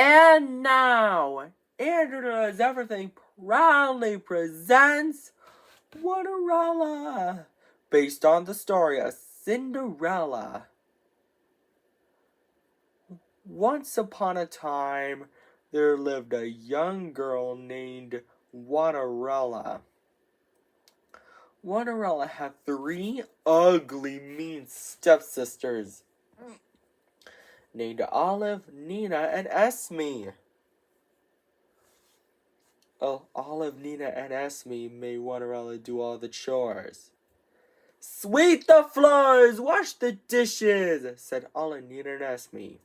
And now, Andrew Does Everything proudly presents Cinderella, based on the story of Cinderella. Once upon a time, there lived a young girl named Cinderella. Cinderella had 3 ugly, mean stepsisters named Olive, Nina, and Esme. Olive, Nina, and Esme made Cinderella do all the chores. "Sweep the floors, wash the dishes," said Olive, Nina, and Esme.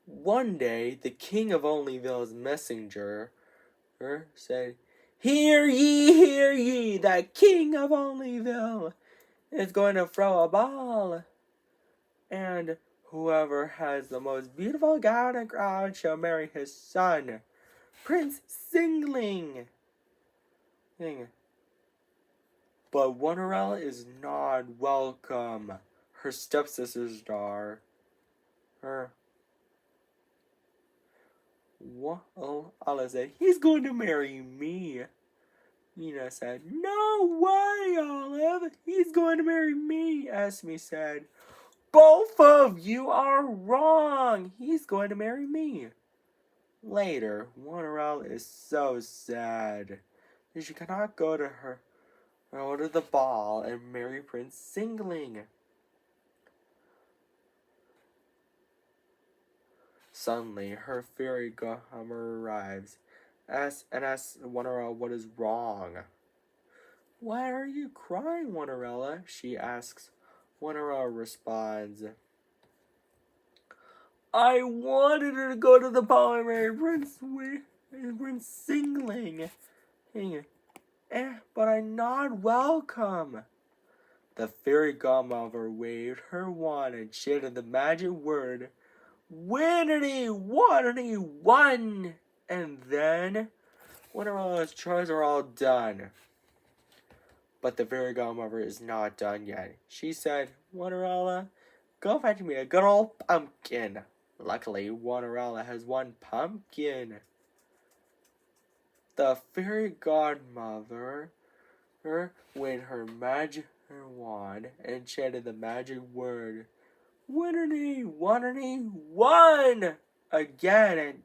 One day, the king of Onlyville's messenger said, hear ye, the king of Onlyville is going to throw a ball. And whoever has the most beautiful gown and crown shall marry his son, Prince Singling. But Cinderella is not welcome. Her stepsisters are. Olive said, he's going to marry me. Nina said, no way, Olive. He's going to marry me. Esme said, both of you are wrong. He's going to marry me. Later, Cinderella is so sad that she cannot go to the ball and marry Prince Singling. Suddenly, her fairy godmother arrives and asks Cinderella what is wrong. Why are you crying, Cinderella? She asks. Cinderella responds, I wanted her to go to the ball and marry Prince Singling, but I'm not welcome. The fairy godmother waved her wand and chanted the magic word, Winnity, Waterity, one! And then, Cinderella's chores are all done. But the fairy godmother is not done yet. She said, Cinderella, go fetch me a good old pumpkin. Luckily, Cinderella has one pumpkin. The fairy godmother waved her magic wand and chanted the magic word, Winnity, Waterity, one! Again, and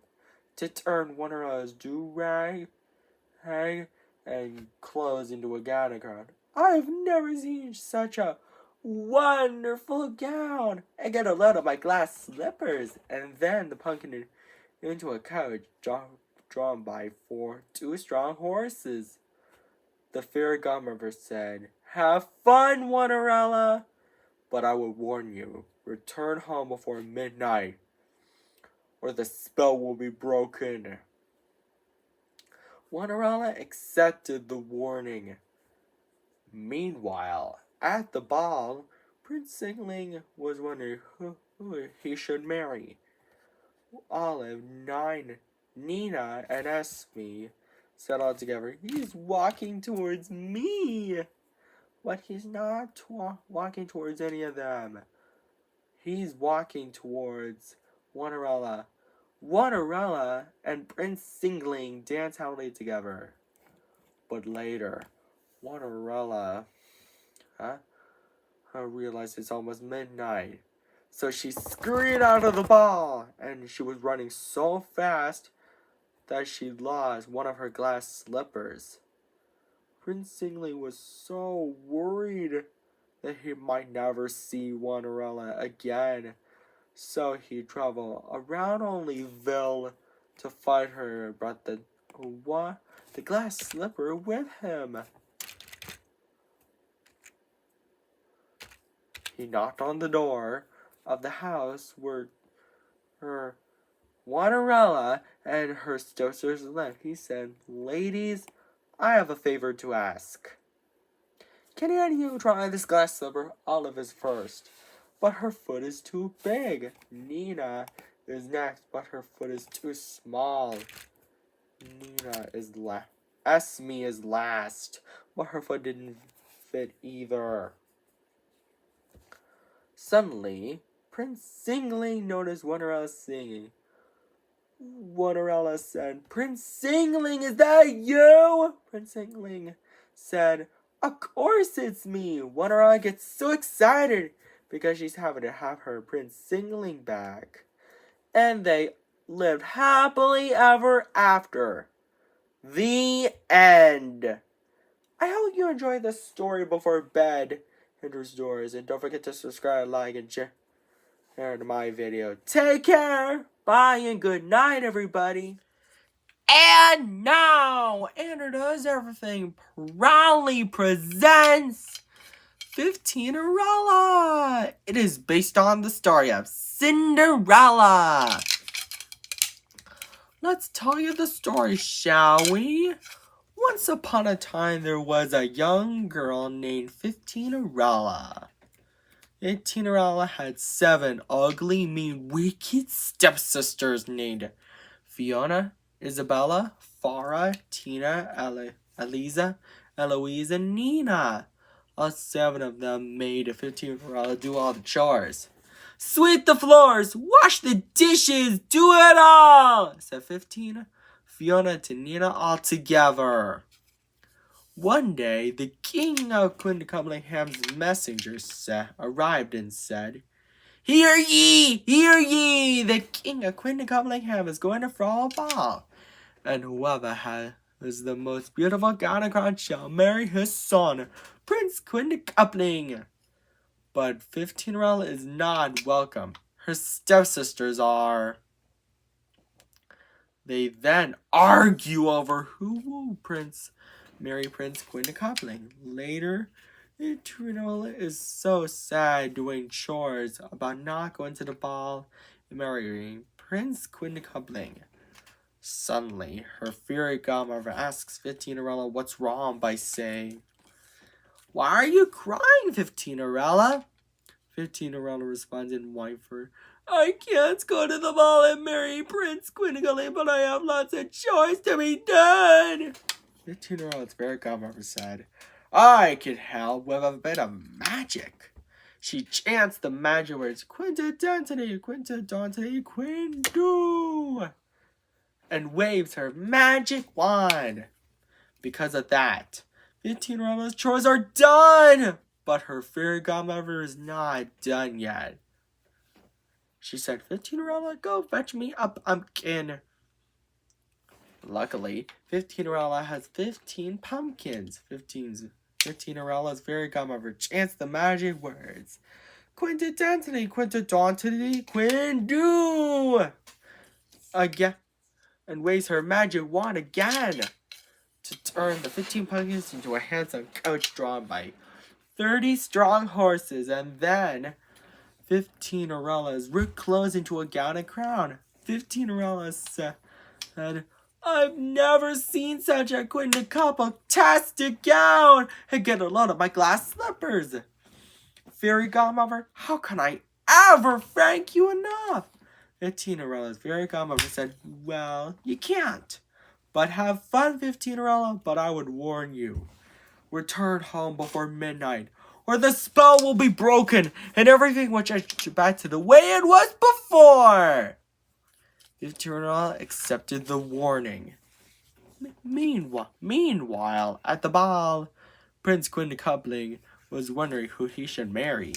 to turn Cinderella's do-rag and clothes into a gown. I've never seen such a wonderful gown. I get a load of my glass slippers, and then the pumpkin into a carriage drawn by 2 strong horses. The fairy godmother said, have fun, Cinderella, but I will warn you, return home before midnight, or the spell will be broken. Cinderella accepted the warning. Meanwhile, at the ball, Prince Singling was wondering who he should marry. Olive, Nina, and Esme said all together, he's walking towards me. But he's not walking towards any of them. He's walking towards Cinderella. Cinderella and Prince Singling dance happily together. But later, Cinderella realized it's almost midnight. So she scurried out of the ball, and she was running so fast that she lost one of her glass slippers. Prince Singling was so worried that he might never see Cinderella again. So he traveled around Onlyville to find her and brought the glass slipper with him. He knocked on the door of the house where her Cinderella and her stepsisters lived. He said, ladies, I have a favor to ask. Can any of you try this glass slipper? Olive is first, but her foot is too big. Nina is next, but her foot is too small. Esme is last, but her foot didn't fit either. Suddenly, Prince Singling noticed Cinderella singing. Cinderella said, Prince Singling, is that you? Prince Singling said, of course it's me. Cinderella gets so excited because she's having to have her Prince Singling back. And they lived happily ever after. The end. I hope you enjoyed this story before bed enters doors. And don't forget to subscribe, like, and share to my video. Take care. Bye and good night, everybody. And now, Anna Does Everything proudly presents 15erella. It is based on the story of Cinderella. Let's tell you the story, shall we? Once upon a time, there was a young girl named 15erella. 15erella had 7 ugly, mean, wicked stepsisters named Fiona, Isabella, Farah, Tina, Eliza, Eloise, and Nina. All 7 of them made 15erella do all the chores. Sweep the floors, wash the dishes, do it all, said 15, Fiona to Nina all together. One day, the king of Compilation messengers arrived and said, Hear ye, the king of Compilation is going to throw a ball, and whoever has the most beautiful gown and crown shall marry his son, Prince Quintuppling. But 15erella is not welcome. Her stepsisters are. They then argue over who will marry Prince Quintuppling. Later, 15erella is so sad doing chores about not going to the ball and marrying Prince Quintuppling. Suddenly, her fairy godmother asks 15erella what's wrong by saying, Why are you crying, 15erella? 15erella responds in whimper, I can't go to the ball and marry Prince Quintuppling, but I have lots of chores to be done. 15erella's fairy godmother said, I can help with a bit of magic. She chants the magic words, Quintadentity, Quintadentity, Quindu, and waves her magic wand. Because of that, 15erella's chores are done, but her fairy godmother is not done yet. She said, 15erella, go fetch me a pumpkin. Luckily, 15erella has 15 pumpkins. 15erella's fairy godmother chants the magic words, Quintadentity, Quintadentity, Quindu, again, and waves her magic wand again to turn the 15 pumpkins into a handsome coach drawn by 30 strong horses, and then 15erella is reclosed into a gown and crown. 15erella said, I've never seen such a quintuple-tastic gown, and get a load of my glass slippers. Fairy godmother, how can I ever thank you enough? 15erella's fairy godmother said, well, you can't. But have fun, 15erella, but I would warn you. Return home before midnight, or the spell will be broken, and everything will get back to the way it was before. 15erella accepted the warning. Meanwhile, at the ball, Prince Quintuppling was wondering who he should marry.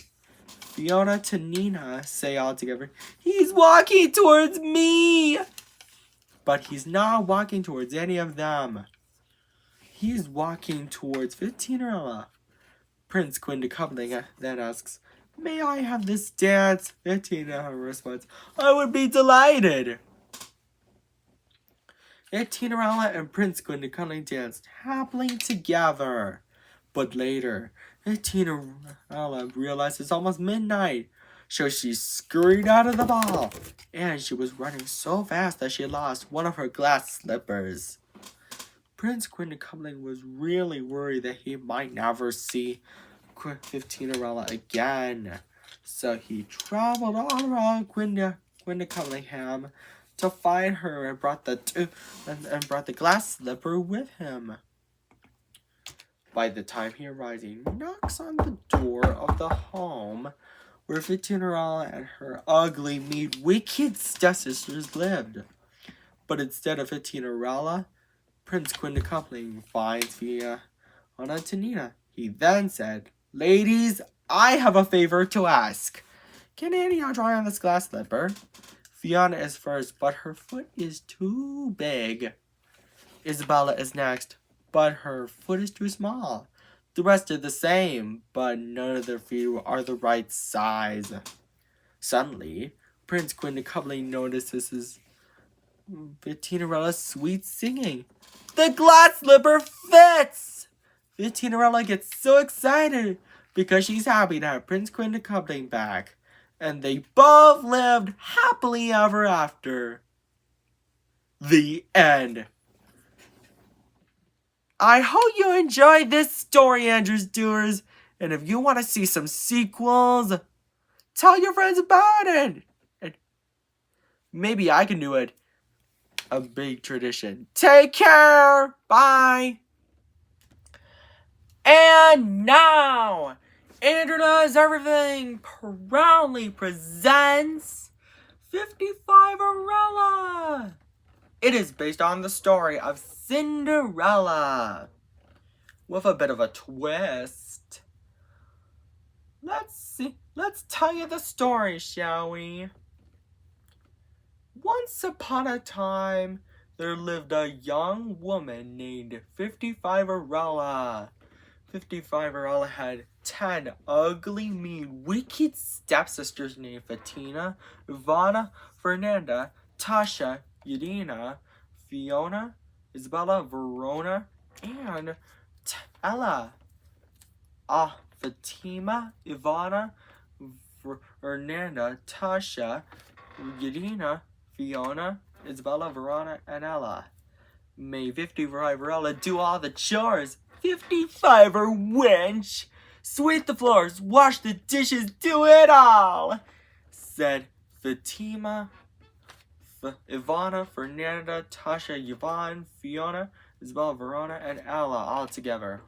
Fiona to Nina say all together, He's walking towards me! But he's not walking towards any of them. He's walking towards 15erella. Prince Quintuppling then asks, May I have this dance? 15erella responds, I would be delighted. 15erella and Prince Quintuppling danced happily together. But later, 15erella realized it's almost midnight, so she scurried out of the ball, and she was running so fast that she lost one of her glass slippers. Prince Quintuppling was really worried that he might never see 15erella again, so he traveled all around Quintupplingham to find her and brought the glass slipper with him. By the time he arrives, he knocks on the door of the home where 15erella and her ugly, mean, wicked stepsisters lived. But instead of Cinderella, Prince Quintuppling finds Fiona Tanina. He then said, "Ladies, I have a favor to ask. Can any of you try on this glass slipper?" Fiona is first, but her foot is too big. Isabella is next, but her foot is too small. The rest are the same, but none of their feet are the right size. Suddenly, Prince Quintuppling notices Cinderella's sweet singing. The glass slipper fits! Cinderella gets so excited because she's happy to have Prince Quintuppling back. And they both lived happily ever after. The end. I hope you enjoyed this story, Andrews Doers. And if you want to see some sequels, tell your friends about it. And maybe I can do it. A big tradition. Take care. Bye. And now, Andrew Does Everything proudly presents 55erella. It is based on the story of Cinderella with a bit of a twist. Let's tell you the story, shall we? Once upon a time, there lived a young woman named 55erella. 55erella had 10 ugly, mean, wicked stepsisters named Fatina, Ivana, Fernanda, Tasha, Yadina, Fiona, Isabella, Verona, and Ella. Fatima, Ivana, Fernanda, Tasha, Yadina, Fiona, Isabella, Verona, and Ella. May 55erella do all the chores. 55er wench! Sweep the floors, wash the dishes, do it all! Said Fatima, Ivana, Fernanda, Tasha, Yvonne, Fiona, Isabella, Verona, and Ella all together.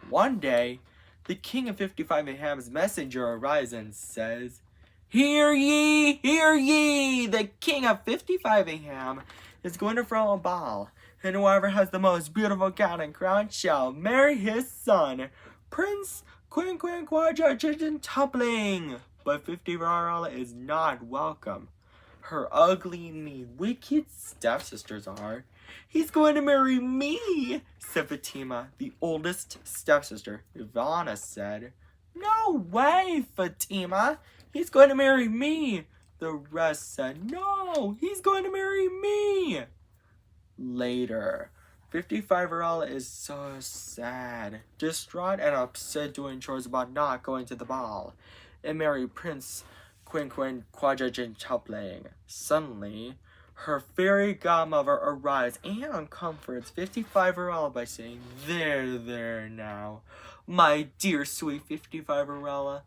One day, the king of 55ham's messenger arrives and says, "Hear ye, hear ye! The king of 55ham is going to throw a ball, and whoever has the most beautiful gown and crown shall marry his son, Prince Quintuppling." But 55erella is not welcome. Her ugly, mean, wicked stepsisters are. "He's going to marry me," said Fatima, the oldest stepsister. Ivana said, "No way, Fatima. He's going to marry me." The rest said, "No, he's going to marry me." Later, 55erella is so sad, distraught, and upset doing chores about not going to the ball and marry Prince Quintuppling. Suddenly, her fairy godmother arrives and comforts 55erella by saying, There now, my dear sweet 55erella.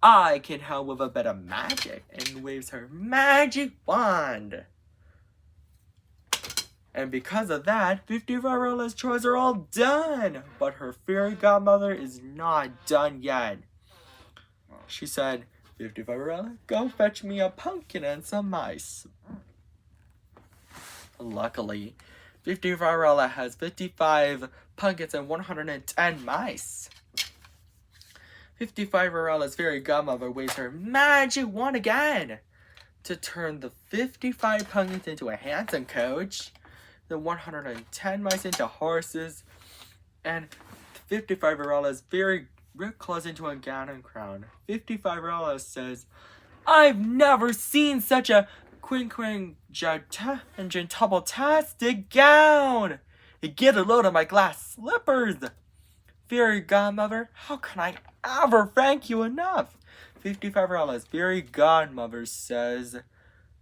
I can help with a bit of magic," and waves her magic wand. And because of that, 55erella's chores are all done. But her fairy godmother is not done yet. She said, 55erella, go fetch me a pumpkin and some mice. Luckily, 55erella has 55 pumpkins and 110 mice. 55erella's fairy godmother waves her magic wand again to turn the 55 pumpkins into a handsome coach, the 110 mice into horses, and 55erella's fairy clothes into a gown and crown. 55erella says, "I've never seen such a quintuple-tastic gown. Get a load of my glass slippers. Fairy godmother, how can I ever thank you enough?" 55erella's fairy godmother says,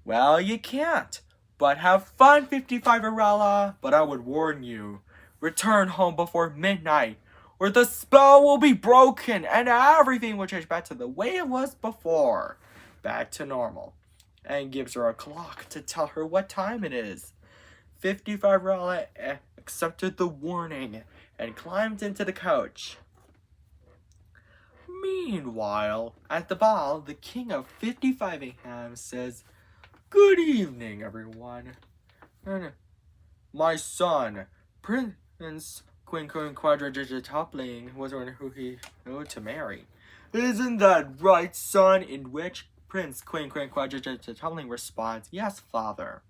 "Well, you can't. But have fun, 55erella. But I would warn you, return home before midnight, or the spell will be broken and everything will change back to the way it was before. Back to normal." And gives her a clock to tell her what time it is. 55erella accepted the warning and climbed into the coach. Meanwhile, at the ball, the king of 55ham says, "Good evening, everyone. my son, Prince Quadrigetopling, was one who he owed to marry. Isn't that right, son? In which Prince Quadrigetopling responds, yes, father.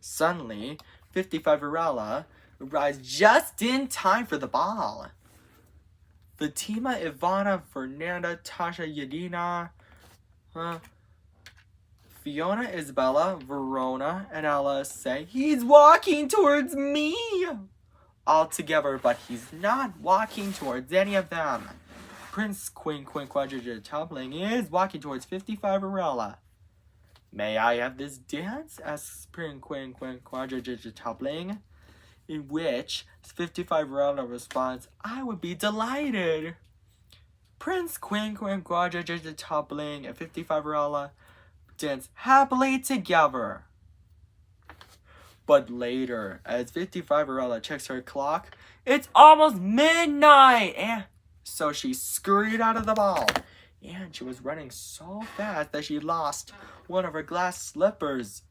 Suddenly, 55 Varela arrives just in time for the ball. Fatima, Ivana, Fernanda, Tasha, Yadina, Fiona, Isabella, Verona, and Ella say, he's walking towards me! All together, but he's not walking towards any of them. Prince Quadrigetopling is walking towards 55 Varela. May I have this dance? asks Prince Quadrigetopling, in which 55 Varela responds, I would be delighted. Prince Quadrigetopling and 55 Varela dance happily together. But later, as 55 Varela checks her clock, it's almost midnight! And so she scurried out of the ball. And she was running so fast that she lost one of her glass slippers.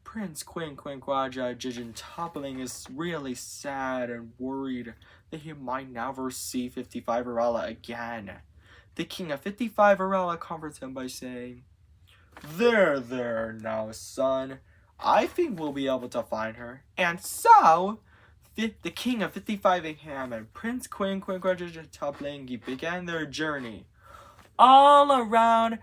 Prince Quadrigetopling is really sad and worried that he might never see 55 Varela again. The king of 55 Varela comforts him by saying, There now, son. I think we'll be able to find her. And so, the king of 55 Ham and Prince Quadrigetopling began their journey all around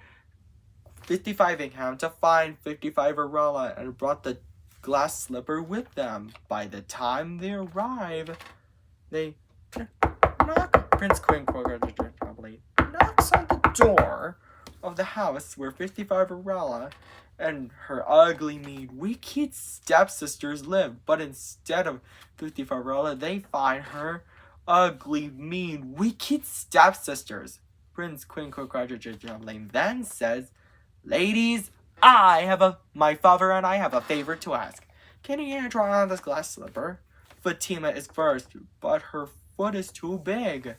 55 Ham to find 55 Varela and brought the glass slipper with them. By the time they arrive, they knock. Prince Quadrigetopling knocks on the door of the house where 55 Varela and her ugly, mean, wicked stepsisters live. But instead of 55 Varela, they find her ugly, mean, wicked stepsisters. Prince Quadrigetopling then says, Ladies, my father and I have a favor to ask. Can you try on this glass slipper? Fatima is first, but her foot is too big.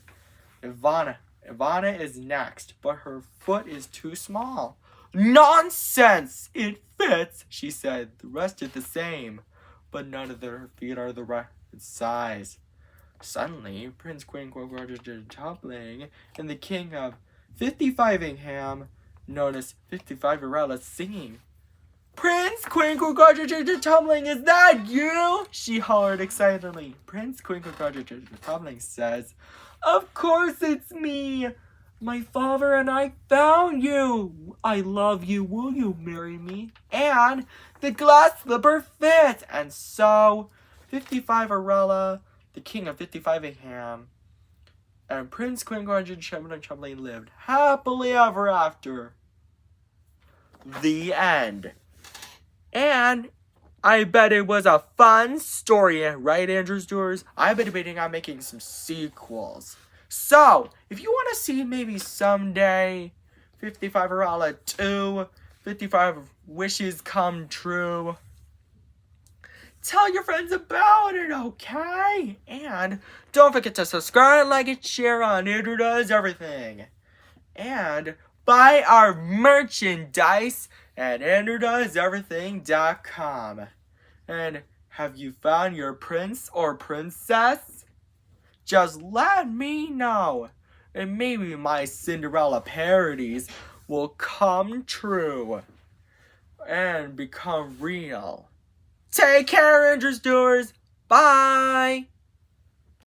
Ivana is next, but her foot is too small. Nonsense! It fits, she said. The rest is the same, but none of their feet are the right size. Suddenly, Prince Quadrigetopling and the king of 55 Ham noticed 55 Varela singing. Prince Quadrigetopling, is that you? She hollered excitedly. Prince Quadrigetopling says, Of course it's me. My father and I found you. I love you. Will you marry me? And the glass slipper fits. And so, 55 Varela, the king of 55 Ham, and Prince Quadrigetopling lived happily ever after. The end. And I bet it was a fun story, right, Andrew Stewart? I've been debating on making some sequels. So, if you want to see maybe someday 55 Varela 2, 55 Wishes Come True, tell your friends about it, okay? And don't forget to subscribe, like, and share on Andrew Does Everything. And buy our merchandise at AndrewDoesEverything.com. And have you found your prince or princess? Just let me know. And maybe my Cinderella parodies will come true and become real. Take care, Andrew Stewart. Bye.